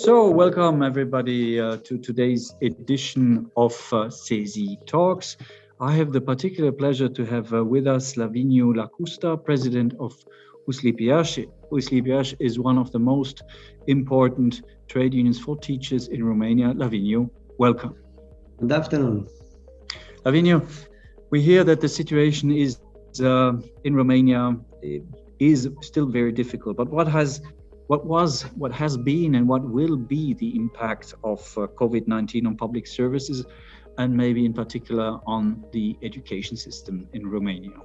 So, welcome everybody to today's edition of CESI Talks. I have the particular pleasure to have with us Laviniu Lǎcustǎ, president of USLIP. USLIP is one of the most important trade unions for teachers in Romania. Laviniu, welcome. Good afternoon. Laviniu, we hear that the situation is in Romania is still very difficult, but what has been and what will be the impact of COVID-19 on public services and maybe in particular on the education system in Romania?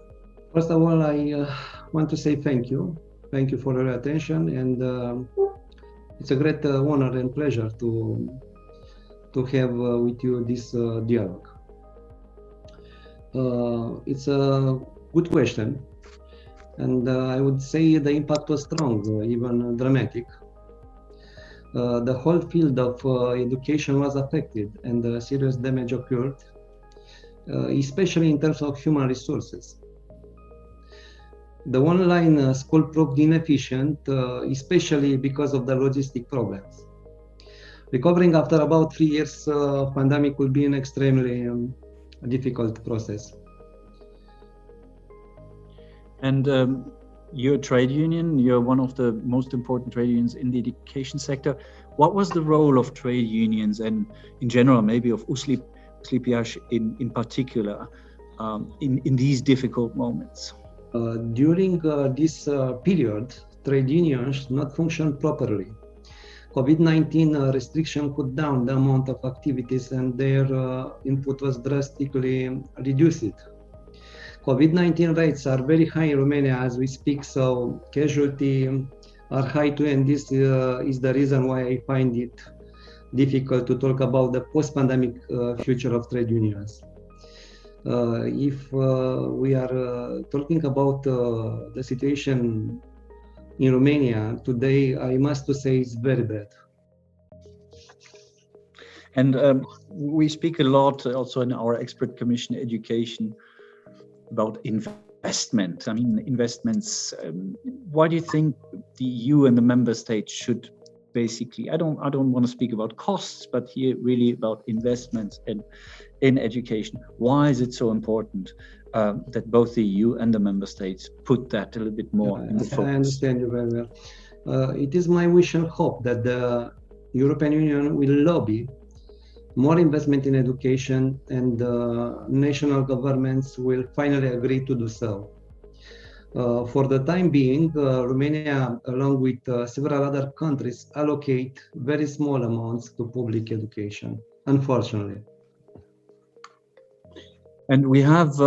First of all, I want to say thank you. Thank you for your attention, and it's a great honor and pleasure to have with you this dialogue. It's a good question. And I would say the impact was strong, even dramatic. The whole field of education was affected and serious damage occurred, especially in terms of human resources. The online school proved inefficient, especially because of the logistic problems. Recovering after about 3 years of pandemic will be an extremely difficult process. And you're a trade union, you're one of the most important trade unions in the education sector. What was the role of trade unions and in general, maybe of USLIP in particular, in these difficult moments? During this period, trade unions not functioned properly. COVID-19 restriction cut down the amount of activities and their input was drastically reduced. COVID-19 rates are very high in Romania as we speak, so casualty are high too, and this is the reason why I find it difficult to talk about the post-pandemic future of trade unions. If we are talking about the situation in Romania today, I must say it's very bad. And we speak a lot also in our expert commission education about investment. I mean, investments. Why do you think the EU and the member states should basically? I don't want to speak about costs, but here really about investments in education. Why is it so important that both the EU and the member states put that a little bit more in the focus? I understand you very well. It is my wish and hope that the European Union will lobby more investment in education, and national governments will finally agree to do so. For the time being, Romania, along with several other countries, allocate very small amounts to public education, unfortunately. And we have,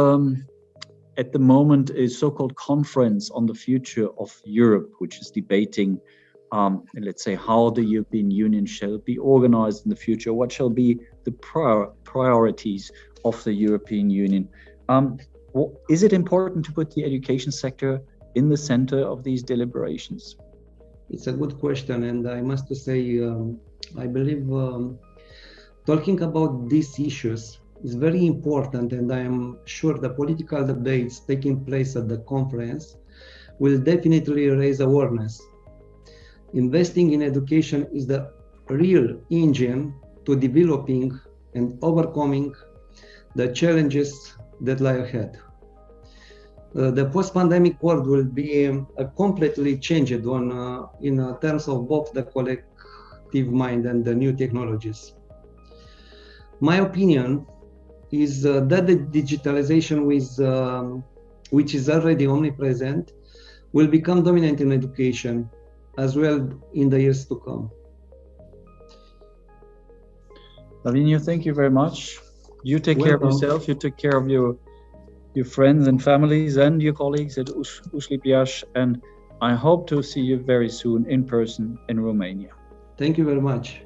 at the moment, a so-called conference on the future of Europe, which is debating let's say, how the European Union shall be organized in the future, what shall be the priorities of the European Union. Is it important to put the education sector in the center of these deliberations? It's a good question, and I must say, I believe talking about these issues is very important, and I am sure the political debates taking place at the conference will definitely raise awareness. Investing in education is the real engine to developing and overcoming the challenges that lie ahead. The post-pandemic world will be completely changed in terms of both the collective mind and the new technologies. My opinion is that the digitalization which is already omnipresent will become dominant in education as well in the years to come. Laviniu, thank you very much. You take care of yourself, you take care of your friends and families and your colleagues at USLIP, and I hope to see you very soon in person in Romania. Thank you very much.